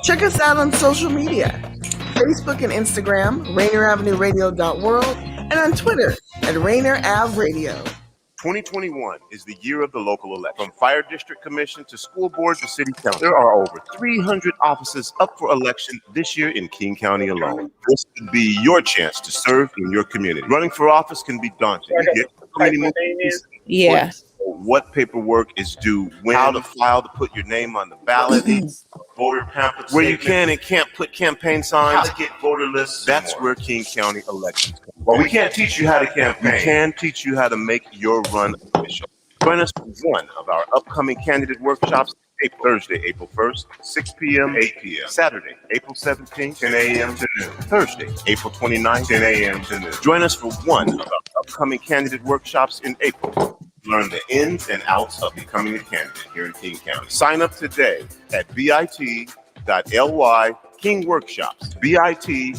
Check us out on social media, Facebook and Instagram, RainierAvenueRadio.world, and on Twitter at Rainier Ave Radio. 2021 is the year of the local election. From fire district commission to school board to city council, there are over 300 offices up for election this year in King County alone. This could be your chance to serve in your community. Running for office can be daunting. You get so many movies. Yeah. What paperwork is due, when, how to file to put your name on the ballot, voter pamphlets, where you can and can't put campaign signs, how to get voter lists. That's where King County elections come. Well, we can't teach you how to campaign. We can teach you how to make your run official. Join us for one of our upcoming candidate workshops. Thursday, April 1st, 6 p.m., 8 p.m. Saturday, April 17th, 10 a.m. to noon. Thursday, April 29th, 10 a.m. to noon. Join us for one of our upcoming candidate workshops in April. Learn the ins and outs of becoming a candidate here in King County. Sign up today at bit.ly King Workshops. bit.ly/King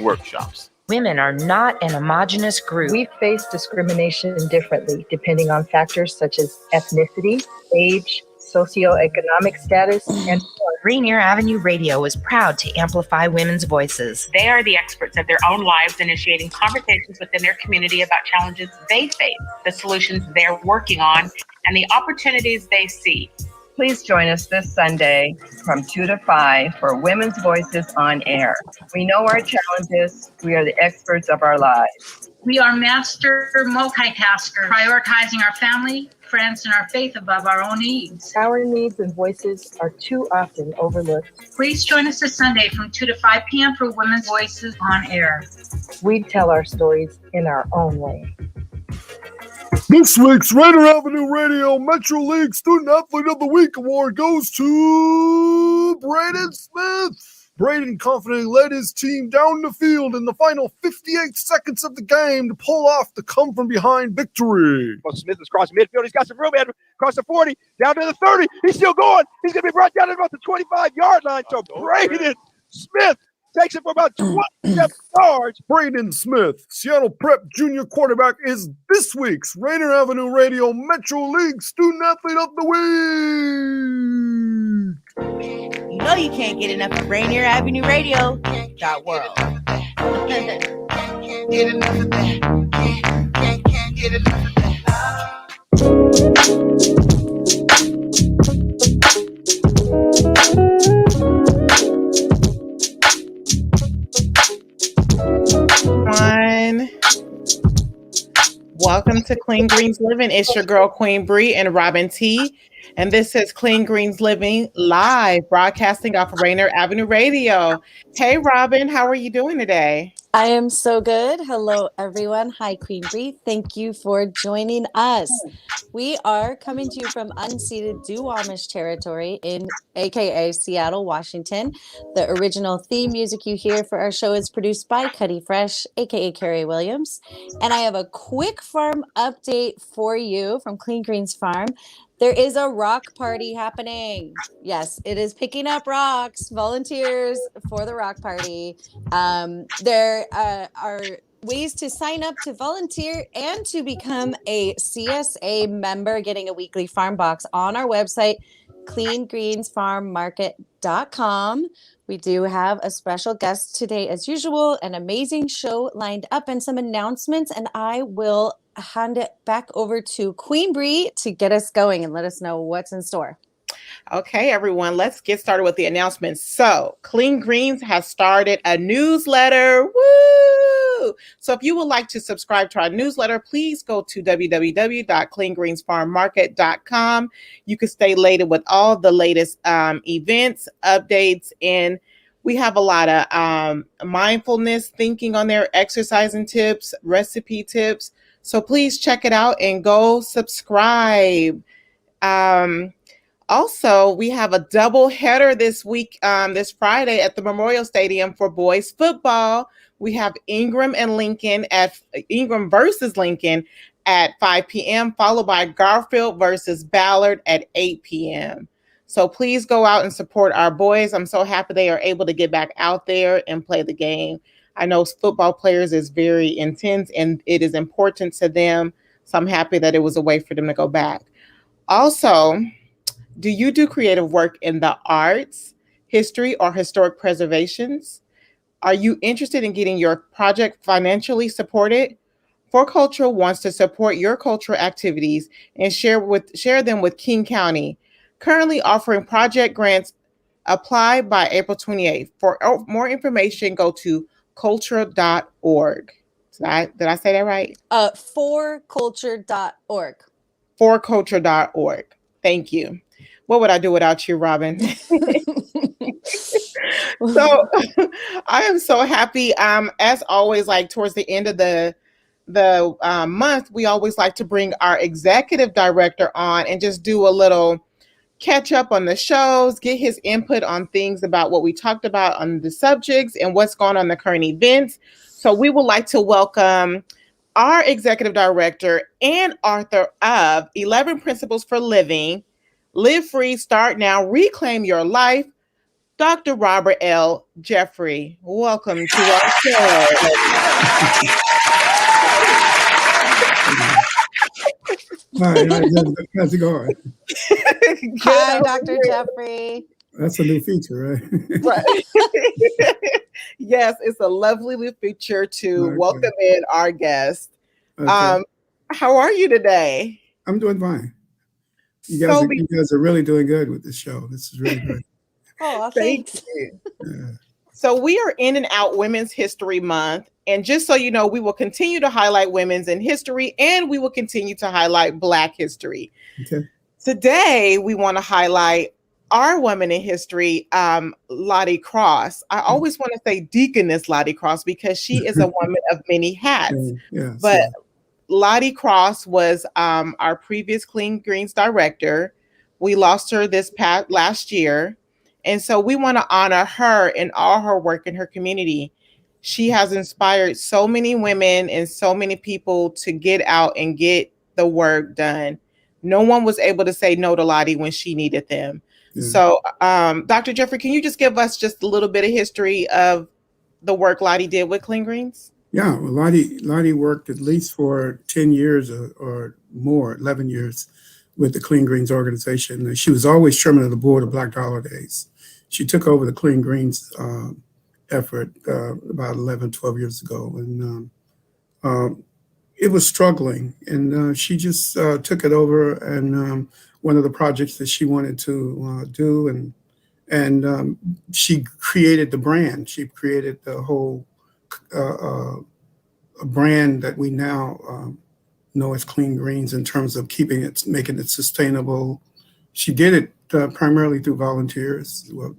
Workshops. Women are not an homogenous group. We face discrimination differently depending on factors such as ethnicity, age, socioeconomic status, and more. Rainier Avenue Radio is proud to amplify women's voices. They are the experts of their own lives, initiating conversations within their community about challenges they face, the solutions they're working on, and the opportunities they see. Please join us this Sunday from 2 to 5 for Women's Voices on Air. We know our challenges. We are the experts of our lives. We are master multitaskers, prioritizing our family, friends, and our faith above our own needs. Our needs and voices are too often overlooked. Please join us this Sunday from 2 to 5 p.m. for Women's Voices on Air. We tell our stories in our own way. This week's Rainier Avenue Radio Metro League Student Athlete of the Week award goes to Braden Smith. Braden confidently led his team down the field in the final 58 seconds of the game to pull off the come-from-behind victory. Well, Smith is crossing midfield. He's got some room across the 40, down to the 30. He's still going. He's going to be brought down at about the 25-yard line. So Braden Smith takes it for about 27 yards. Braden Smith, Seattle Prep Junior quarterback, is this week's Rainier Avenue Radio Metro League Student Athlete of the Week. You know you can't get enough of Rainier Avenue Radio. .world. Can't get enough of that. Can't get enough of that. Welcome to Clean Greens Living. It's your girl Queen Bree and Robyn T. And this is Clean Greens Living live, broadcasting off of Rainier Avenue Radio. Hey Robyn, how are you doing today? I am so good. Hello, everyone. Hi, Queen Bree. Thank you for joining us. We are coming to you from unceded Duwamish territory in AKA Seattle, Washington. The original theme music you hear for our show is produced by Cuddy Fresh, AKA Carrie Williams. And I have a quick farm update for you from Clean Greens Farm. There is a rock party happening. Yes, it is picking up rocks. Volunteers for the rock party. There are ways to sign up to volunteer and to become a CSA member, getting a weekly farm box on our website, cleangreensfarmmarket.com. We do have a special guest today, as usual, an amazing show lined up and some announcements, and I will hand it back over to Queen Bree to get us going and let us know what's in store. Okay, everyone, let's get started with the announcements. So, Clean Greens has started a newsletter. Woo! So, if you would like to subscribe to our newsletter, please go to www.cleangreensfarmmarket.com. You can stay later with all the latest events, updates, and we have a lot of mindfulness thinking on there, exercising tips, recipe tips. So please check it out and go subscribe. Also, we have a double header this week, this Friday at the Memorial Stadium for boys football. We have Ingram versus Lincoln at 5 p.m., followed by Garfield versus Ballard at 8 p.m. So please go out and support our boys. I'm so happy they are able to get back out there and play the game. I know football players is very intense and it is important to them. So I'm happy that it was a way for them to go back. Also, Do you do creative work in the arts, history, or historic preservations? Are you interested in getting your project financially supported? For Culture wants to support your cultural activities and share them with King County. Currently offering project grants. Apply by April 28th. For more information, go to culture.org. Did I say that right? forculture.org. Forculture.org. Thank you. What would I do without you, Robyn? So I am so happy. As always, like towards the end of the month, we always like to bring our executive director on and just do a little catch up on the shows, get his input on things about what we talked about on the subjects and what's going on in the current events. So we would like to welcome our executive director and author of 11 Principles for Living, Live Free, Start Now, Reclaim Your Life, Dr. Robert L. Jeffrey. Welcome to our show. Hi, how's it going? Hi, Dr. Jeffrey. That's a new feature, right? Right. Yes, it's a lovely new feature to welcome in our guest. Okay. How are you today? I'm doing fine. You guys are really doing good with this show. This is really great. Oh, thank you. Yeah. So we are in and out Women's History Month. And just so you know, we will continue to highlight women's in history and we will continue to highlight Black history. Okay. Today, we want to highlight our woman in history, Lottie Cross. I always want to say Deaconess Lottie Cross because she is a woman of many hats. But Lottie Cross was our previous Clean Greens director. We lost her last year. And so we want to honor her and all her work in her community. She has inspired so many women and so many people to get out and get the work done. No one was able to say no to Lottie when she needed them. Yeah. So, Dr. Jeffrey, can you just give us just a little bit of history of the work Lottie did with Clean Greens? Yeah, well, Lottie worked at least for 10 years or more, 11 years with the Clean Greens organization. She was always chairman of the board of Black Dollar Days. She took over the Clean Greens effort about 11, 12 years ago. And it was struggling. And she just took it over. And one of the projects that she wanted to do, and she created the brand. She created the whole brand that we now know as Clean Greens in terms of making it sustainable. She did it primarily through volunteers, well,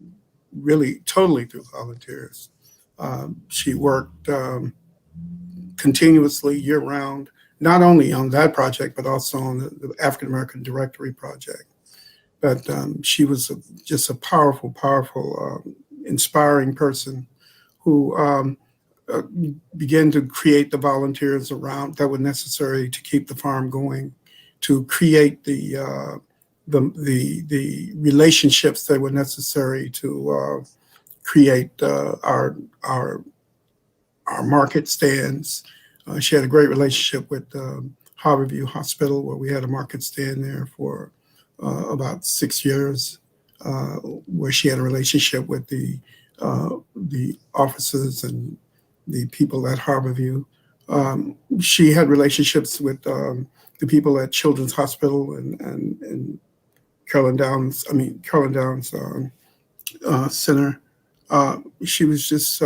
really totally through volunteers. She worked continuously year-round, not only on that project, but also on the African American Directory project. But she was just a powerful, powerful, inspiring person who began to create the volunteers around that were necessary to keep the farm going, to create the relationships that were necessary to create our market stands. She had a great relationship with Harborview Hospital, where we had a market stand there for about 6 years, where she had a relationship with the officers and the people at Harborview. She had relationships with the people at Children's Hospital and Carolyn Downs Center. She was just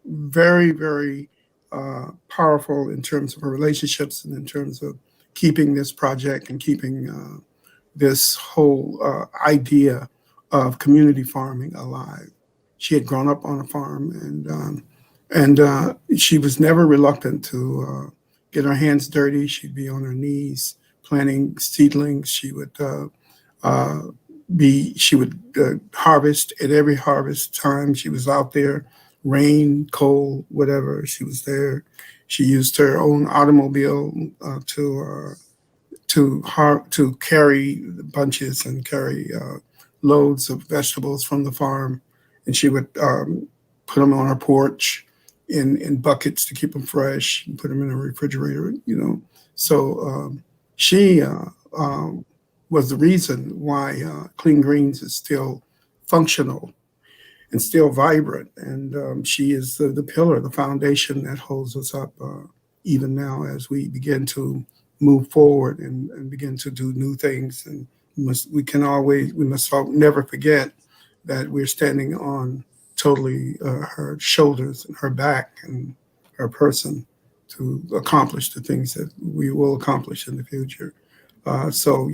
very, very powerful in terms of her relationships and in terms of keeping this project and keeping this whole idea of community farming alive. She had grown up on a farm, and she was never reluctant to get her hands dirty. She'd be on her knees planting seedlings. She would harvest at every harvest time. She was out there, rain, cold, whatever. She was there. She used her own automobile to carry bunches and carry loads of vegetables from the farm, and she would put them on her porch in buckets to keep them fresh and put them in a refrigerator. So she was the reason why Clean Greens is still functional and still vibrant. And she is the pillar, the foundation that holds us up even now as we begin to move forward and begin to do new things. And we must never forget that we're standing on totally her shoulders and her back and her person to accomplish the things that we will accomplish in the future. So,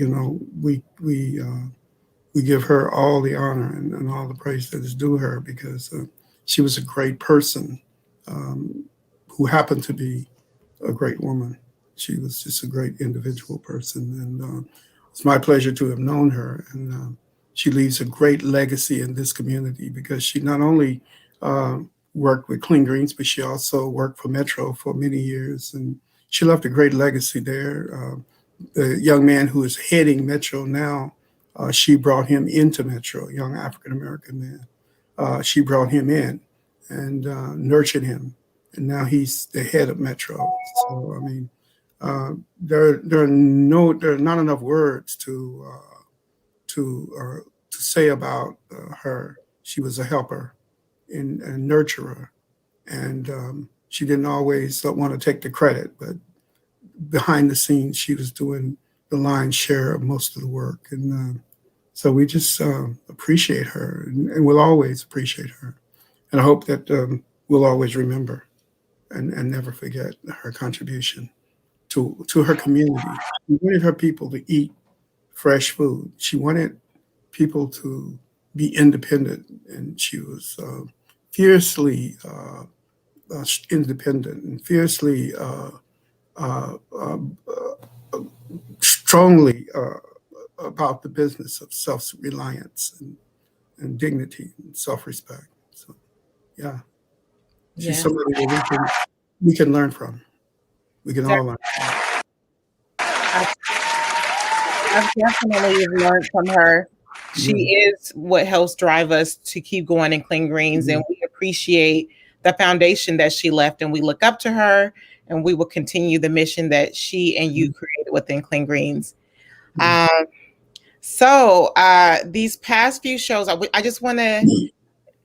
we give her all the honor and all the praise that is due her, because she was a great person who happened to be a great woman. She was just a great individual person. And it's my pleasure to have known her. And she leaves a great legacy in this community, because she not only worked with Clean Greens, but she also worked for Metro for many years. And she left a great legacy there. The young man who is heading Metro now, she brought him into Metro, a young African-American man. She brought him in and nurtured him. And now he's the head of Metro. So, I mean, there are not enough words to say about her. She was a helper and nurturer. And she didn't always want to take the credit, but behind the scenes, she was doing the lion's share of most of the work. And so we just appreciate her, and we'll always appreciate her. And I hope that we'll always remember and never forget her contribution to her community. She wanted her people to eat fresh food. She wanted people to be independent, and she was fiercely independent and fiercely strongly about the business of self-reliance and dignity and self-respect. So, yeah, she's somebody that we can learn from. We can all learn from. I've definitely learned from her. She is what helps drive us to keep going in Clean Greens, and we appreciate the foundation that she left, and we look up to her, and we will continue the mission that she and you created within Clean Greens. So these past few shows, I just want to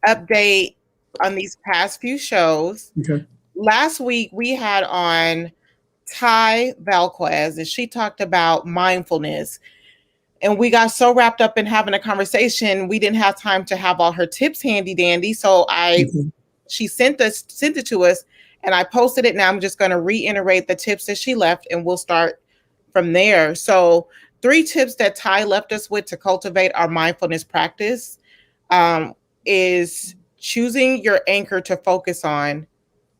update on these past few shows. Okay. Last week we had on Ty Valquez, and she talked about mindfulness. And we got so wrapped up in having a conversation, we didn't have time to have all her tips handy dandy. So she sent it to us, and I posted it. Now I'm just going to reiterate the tips that she left, and we'll start from there. So 3 tips that Ty left us with to cultivate our mindfulness practice is choosing your anchor to focus on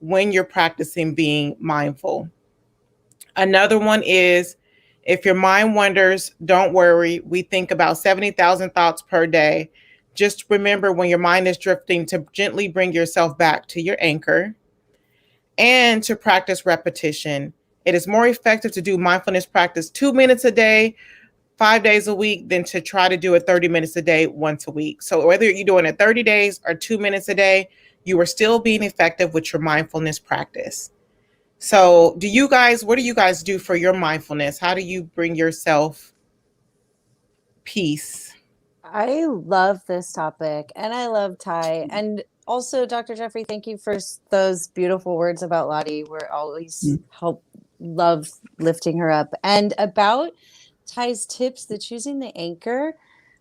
when you're practicing being mindful. Another one is, if your mind wanders, don't worry. We think about 70,000 thoughts per day. Just remember, when your mind is drifting, to gently bring yourself back to your anchor, and to practice repetition. It is more effective to do mindfulness practice 2 minutes a day, 5 days a week, than to try to do it 30 minutes a day once a week. So whether you're doing it 30 days or 2 minutes a day, you are still being effective with your mindfulness practice. So what do you guys do for your mindfulness? How do you bring yourself peace? I love this topic, and I love Ty. And also, Dr. Jeffrey, thank you for those beautiful words about Lottie. We're always love lifting her up. And about Ty's tips, the choosing the anchor.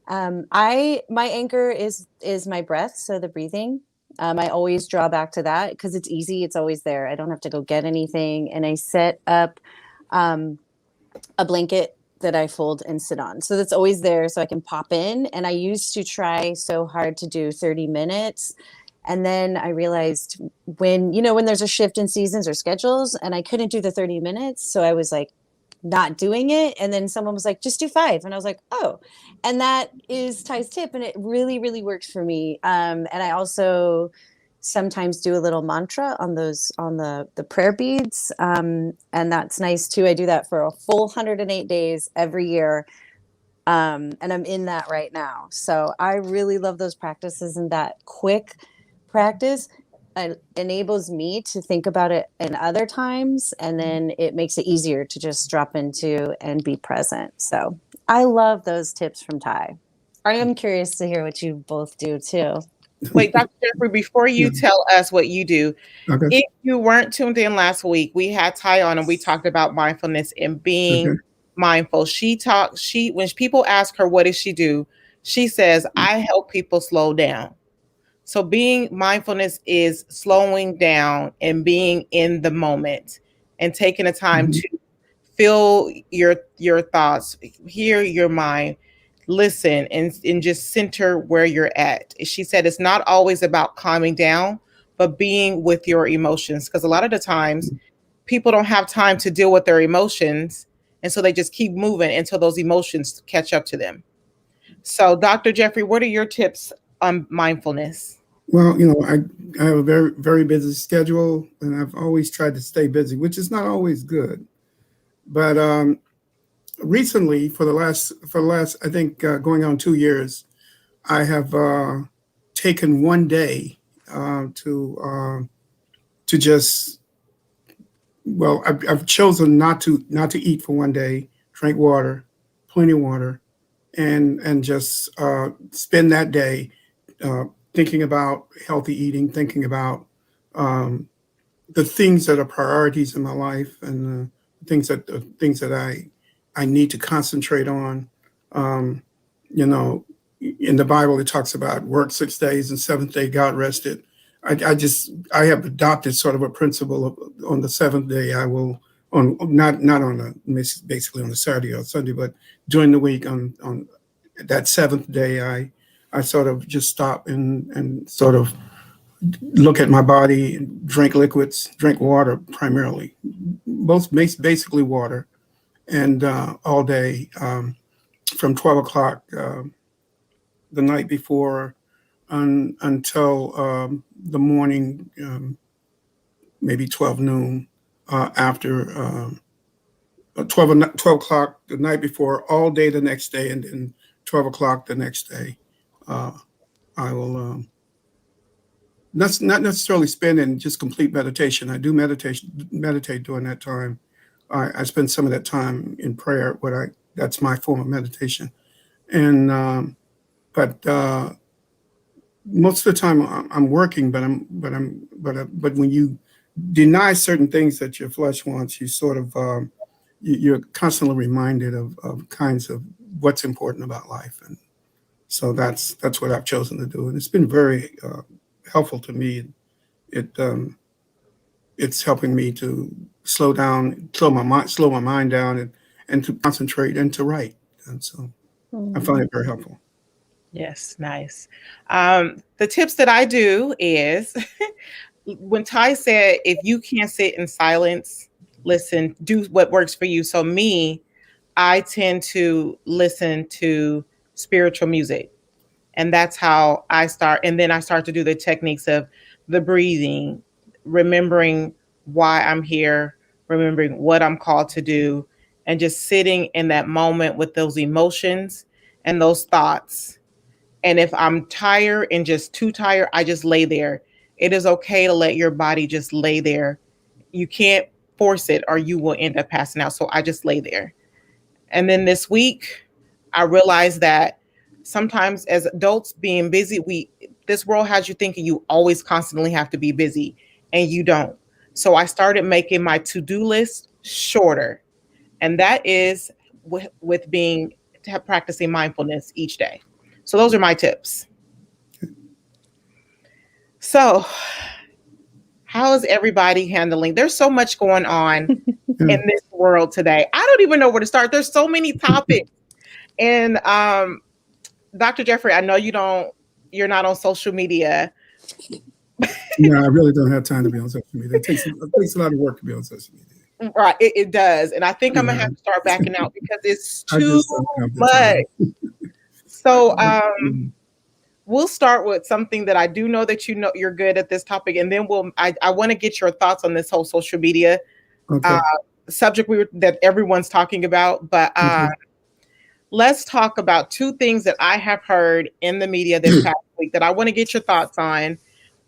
My anchor is my breath, so the breathing. I always draw back to that because it's easy. It's always there. I don't have to go get anything. And I set up a blanket that I fold and sit on. So that's always there so I can pop in. And I used to try so hard to do 30 minutes. And then I realized when there's a shift in seasons or schedules, and I couldn't do the 30 minutes. So I was like, not doing it. And then someone was like, just do 5. And I was like, oh, and that is Ty's tip. And it really, really works for me. And I also sometimes do a little mantra on the prayer beads. And that's nice too. I do that for a full 108 days every year. And I'm in that right now. So I really love those practices, and that quick practice enables me to think about it in other times, and then it makes it easier to just drop into and be present. So I love those tips from Ty. I am curious to hear what you both do too. Wait, Dr. Jeffrey, before you tell us what you do, Okay. if you weren't tuned in last week, we had Ty on and we talked about mindfulness and being mindful. When people ask her, what does she do? She says, I help people slow down. So being mindfulness is slowing down and being in the moment and taking the time to feel your thoughts, hear your mind, listen, and just center where you're at. She said it's not always about calming down, but being with your emotions. Because a lot of the times people don't have time to deal with their emotions. And so they just keep moving until those emotions catch up to them. So Dr. Jeffrey, what are your tips on mindfulness? Well, I have a very, very busy schedule, and I've always tried to stay busy, which is not always good. But recently, for the last, I think going on 2 years, I have taken one day to just. Well, I've chosen not to eat for one day, drink water, plenty of water, and just spend that day thinking about healthy eating, thinking about the things that are priorities in my life, and the things that I need to concentrate on. In the Bible, it talks about work 6 days and seventh day God rested. I have adopted sort of a principle of on the seventh day I will not on basically on the Saturday or Sunday, but during the week on that seventh day I sort of just stop and sort of look at my body, drink liquids, drink water primarily, basically water, and all day from 12 o'clock the night before until the morning, maybe 12 noon, after 12 o'clock the night before, all day the next day, and then 12 o'clock the next day. I will not necessarily spend in just complete meditation. I do meditate during that time. I spend some of that time in prayer. That's my form of meditation, and but most of the time I'm working. But when you deny certain things that your flesh wants, you sort of you're constantly reminded of kinds of what's important about life, and so that's what I've chosen to do, and it's been very helpful to me. It's helping me to slow my mind down, and to concentrate and to write, and so I find it very helpful. Yes, nice. The tips that I do is when Ty said, if you can't sit in silence, listen, do what works for you. So me, I tend to listen to spiritual music. And that's how I start. And then I start to do the techniques of the breathing, remembering why I'm here, remembering what I'm called to do, and just sitting in that moment with those emotions and those thoughts. And if I'm tired and just too tired, I just lay there. It is okay to let your body just lay there. You can't force it or you will end up passing out. So I just lay there. And then this week, I realized that sometimes as adults being busy, this world has you thinking you always constantly have to be busy, and you don't. So I started making my to-do list shorter. And that is with practicing mindfulness each day. So those are my tips. So how is everybody handling? There's so much going on in this world today. I don't even know where to start. There's so many topics. And Dr. Jeffrey, I know you're not on social media. No, I really don't have time to be on social media. It takes a lot of work to be on social media. Right, it does. And I think I'm gonna have to start backing out because it's too much. So we'll start with something that I do know that you're good at this topic, and then I want to get your thoughts on this whole social media subject that everyone's talking about. But let's talk about two things that I have heard in the media this past week that I want to get your thoughts on.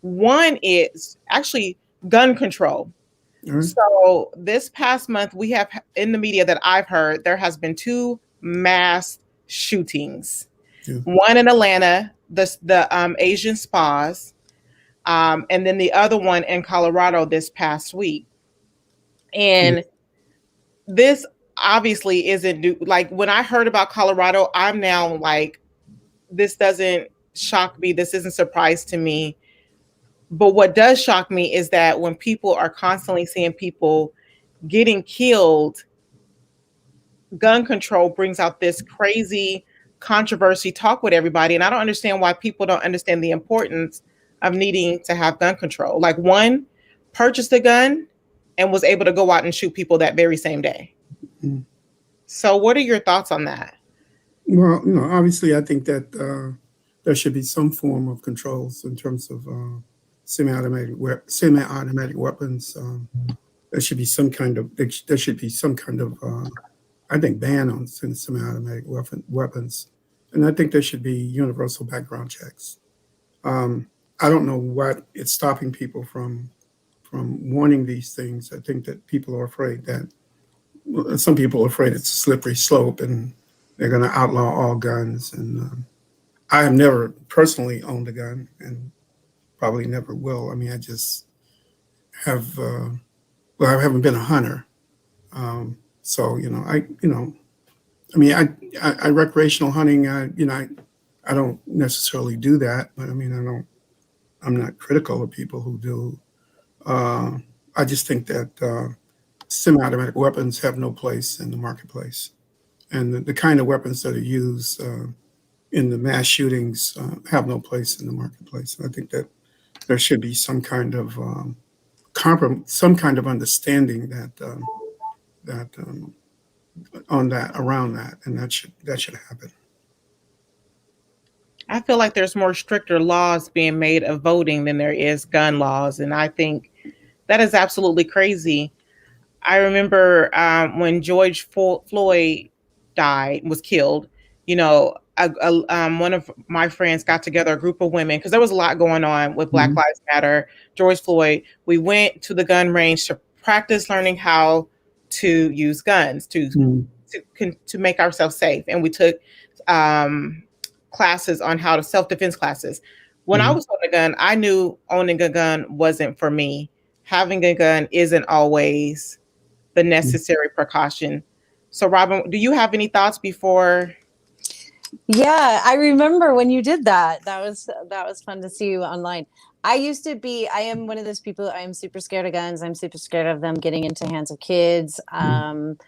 One is actually gun control. So this past month, we have in the media that I've heard, there has been 2 mass shootings. Yeah. One in Atlanta, the Asian spas, and then the other one in Colorado this past week. And this obviously isn't new. Like when I heard about Colorado, I'm now like, this doesn't shock me. This isn't a surprise to me. But what does shock me is that when people are constantly seeing people getting killed, gun control brings out this crazy controversy talk with everybody. And I don't understand why people don't understand the importance of needing to have gun control. Like one purchased a gun and was able to go out and shoot people that very same day. Mm-hmm. So what are your thoughts on that? Well, obviously I think that there should be some form of controls in terms of semi-automatic weapons. There should be some kind of I think ban on semi-automatic weapons, and I think there should be universal background checks. I don't know what is stopping people from wanting these things. I think that people are afraid that some people are afraid it's a slippery slope and they're going to outlaw all guns. And I have never personally owned a gun and probably never will. I mean, I just have. I haven't been a hunter. So, I recreational hunting, I don't necessarily do that, but I mean, I'm not critical of people who do. I just think that semi-automatic weapons have no place in the marketplace. And the kind of weapons that are used in the mass shootings have no place in the marketplace. And I think that there should be some kind of understanding that around that, and that should happen. I feel like there's more stricter laws being made of voting than there is gun laws, and I think that is absolutely crazy. I remember when George Floyd was killed. One of my friends got together a group of women because there was a lot going on with Black Lives Matter, George Floyd. We went to the gun range to practice learning how to use guns to make ourselves safe, and we took classes on how to self-defense classes. When I was holding a gun, I knew owning a gun wasn't for me. Having a gun isn't always the necessary precaution. So, Robyn, do you have any thoughts before? Yeah, I remember when you did that. That was fun to see you online. I am one of those people, I am super scared of guns. I'm super scared of them getting into hands of kids. And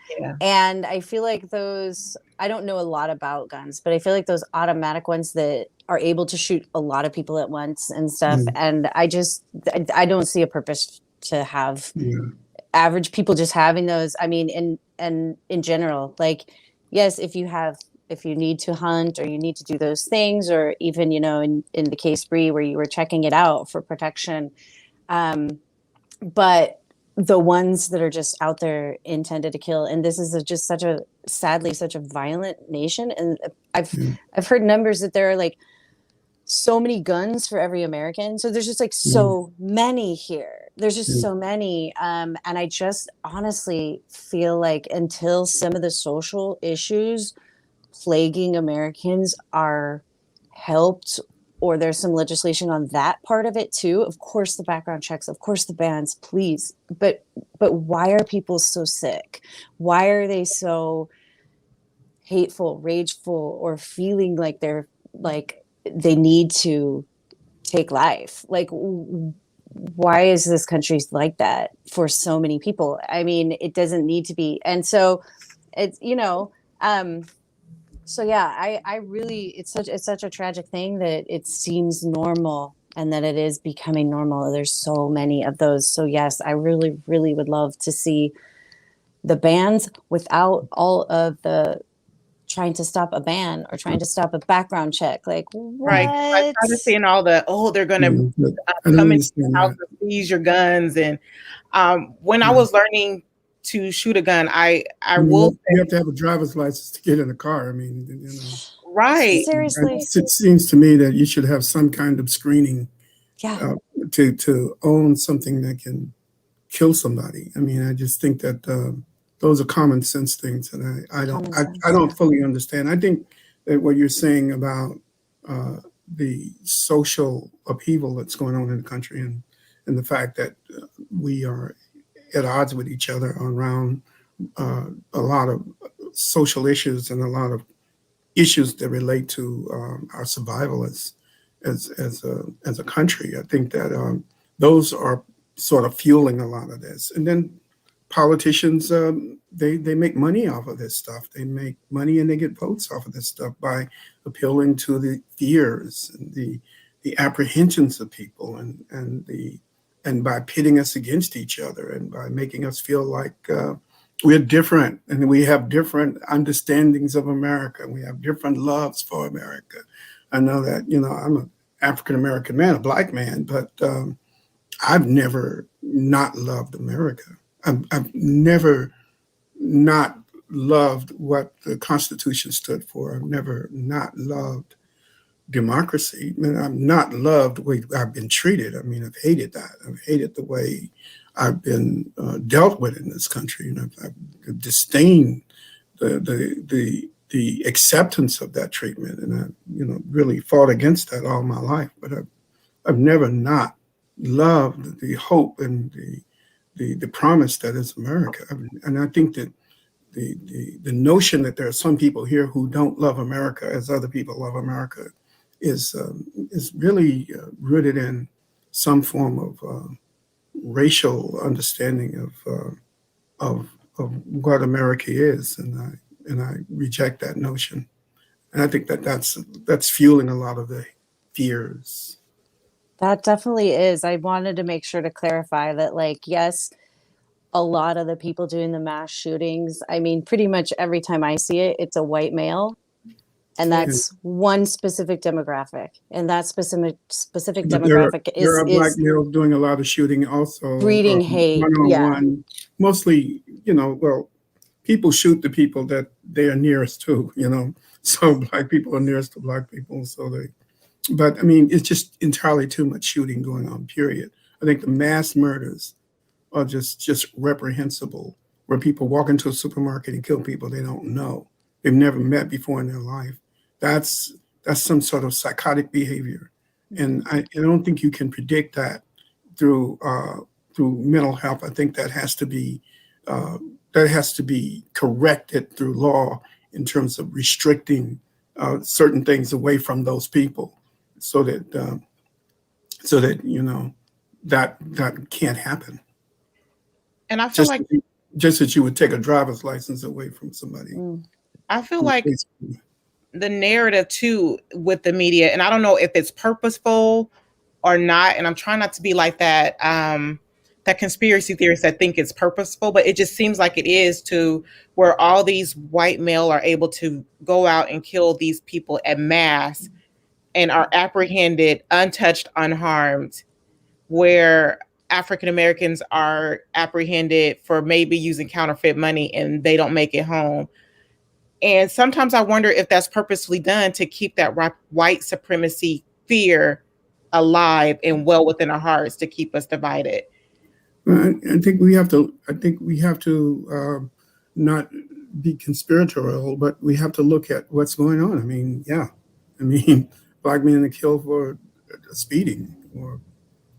I feel like I don't know a lot about guns, but I feel like those automatic ones that are able to shoot a lot of people at once and stuff. And I don't see a purpose to have average people just having those. I mean, in general, like, yes, if you need to hunt or you need to do those things, or even, in the case, Bree, where you were checking it out for protection. But the ones that are just out there intended to kill, and this is sadly such a violent nation. And I've heard numbers that there are like so many guns for every American. So there's just like so many here. There's just so many. And I just honestly feel like until some of the social issues plaguing Americans are helped, or there's some legislation on that part of it too. Of course, the background checks, of course, the bans, please. But why are people so sick? Why are they so hateful, rageful, or feeling like they need to take life? Like, why is this country like that for so many people? I mean, it doesn't need to be. And so it's, so yeah, I really, it's such a tragic thing that it seems normal, and that it is becoming normal. There's so many of those. So yes, I really, really would love to see the bans without all of the trying to stop a ban or trying to stop a background check. Like, what? Right. I'm trying to see all they're going to come into the house and seize your guns. And when I was learning to shoot a gun, I will say, you have to have a driver's license to get in a car. I mean, right. Seriously. It seems to me that you should have some kind of screening to own something that can kill somebody. I mean, I just think that those are common sense things, and I Common don't sense. I don't fully understand. I think that what you're saying about the social upheaval that's going on in the country, and the fact that we are at odds with each other around a lot of social issues and a lot of issues that relate to our survival as a country. I think that those are sort of fueling a lot of this. And then politicians, they make money off of this stuff. They make money and they get votes off of this stuff by appealing to the fears and the apprehensions of people, and by pitting us against each other, and by making us feel like we're different, and we have different understandings of America, and we have different loves for America. I know that, I'm an African-American man, a Black man, but I've never not loved America. I've never not loved what the Constitution stood for. I've never not loved democracy. I mean, I've not loved the way I've been treated. I mean, I've hated that. I've hated the way I've been dealt with in this country, and I've disdained the acceptance of that treatment, and I, really fought against that all my life. But I've never not loved the hope and the promise that is America. And I think that the notion that there are some people here who don't love America as other people love America is really rooted in some form of racial understanding of what America is, and I reject that notion. And I think that's fueling a lot of the fears. That definitely is. I wanted to make sure to clarify that, like, yes, a lot of the people doing the mass shootings, I mean, pretty much every time I see it, it's a white male. And that's one specific demographic. And that specific But demographic there are Black is males doing a lot of shooting also. breeding hate. One-on-one. Mostly, people shoot the people that they are nearest to, So Black people are nearest to Black people. But I mean, it's just entirely too much shooting going on, period. I think the mass murders are just reprehensible, where people walk into a supermarket and kill people they don't know, they've never met before in their life. That's some sort of psychotic behavior. And I don't think you can predict that through mental health. I think that has to be corrected through law in terms of restricting certain things away from those people, so that that can't happen. And I feel just that you would take a driver's license away from somebody. I feel like the narrative too with the media, and I don't know if it's purposeful or not, and I'm trying not to be like that that conspiracy theorists that think it's purposeful, but it just seems like it is, to where all these white male are able to go out and kill these people en masse and are apprehended untouched, unharmed, where African Americans are apprehended for maybe using counterfeit money and they don't make it home. And sometimes I wonder if that's purposely done to keep that white supremacy fear alive and well within our hearts, to keep us divided. I think we have to not be conspiratorial, but we have to look at what's going on. I mean, Black men are killed for speeding or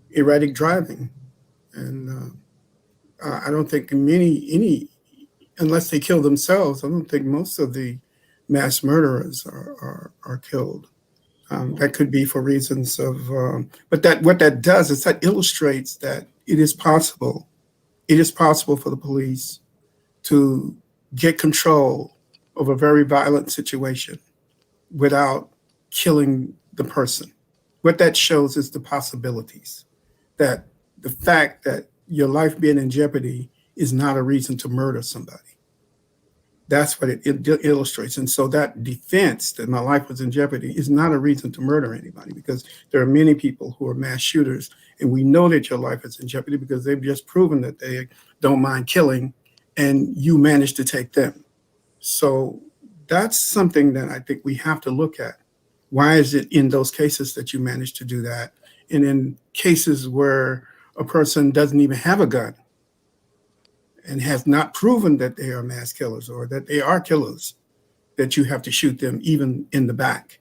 erratic driving, and I don't think any unless they kill themselves, I don't think most of the mass murderers are killed. That could be for reasons of, but what that does is that illustrates that it is possible for the police to get control of a very violent situation without killing the person. What that shows is the possibilities, that the fact that your life being in jeopardy is not a reason to murder somebody. That's what it illustrates. And so that defense that my life was in jeopardy is not a reason to murder anybody, because there are many people who are mass shooters, and we know that your life is in jeopardy because they've just proven that they don't mind killing, and you managed to take them. So that's something that I think we have to look at. Why is it in those cases that you managed to do that? And in cases where a person doesn't even have a gun and has not proven that they are mass killers or that they are killers, that you have to shoot them even in the back.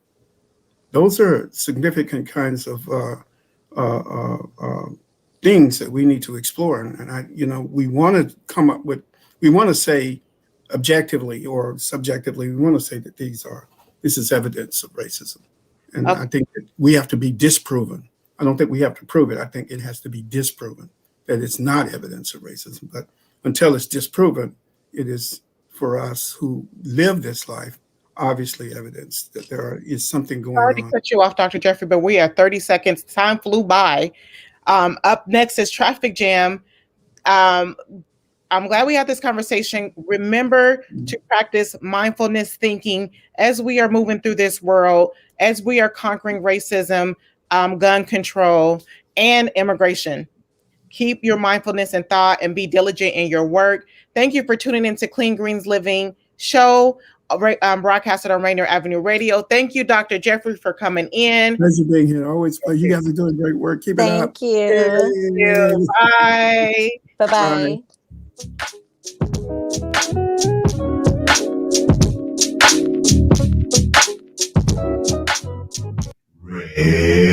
Those are significant kinds of things that we need to explore. And we want to come up with, we want to say objectively or subjectively, we want to say that this is evidence of racism. And I think that we have to be disproven. I don't think we have to prove it. I think it has to be disproven that it's not evidence of racism. But until it's disproven, it is for us who live this life, obviously evidence that there is something going on. Sorry to cut you off, Dr. Jeffrey, but we are 30 seconds. Time flew by. Up next is Traffic Jam. I'm glad we had this conversation. Remember to practice mindfulness thinking as we are moving through this world, as we are conquering racism, gun control, and immigration. Keep your mindfulness and thought and be diligent in your work. Thank you for tuning into Clean Greens Living show, broadcasted on Rainier Avenue Radio. Thank you, Dr. Jeffrey, for coming in. Pleasure being here. Always. You guys are doing great work. Keep it up. Thank you. Bye. Bye-bye. Bye.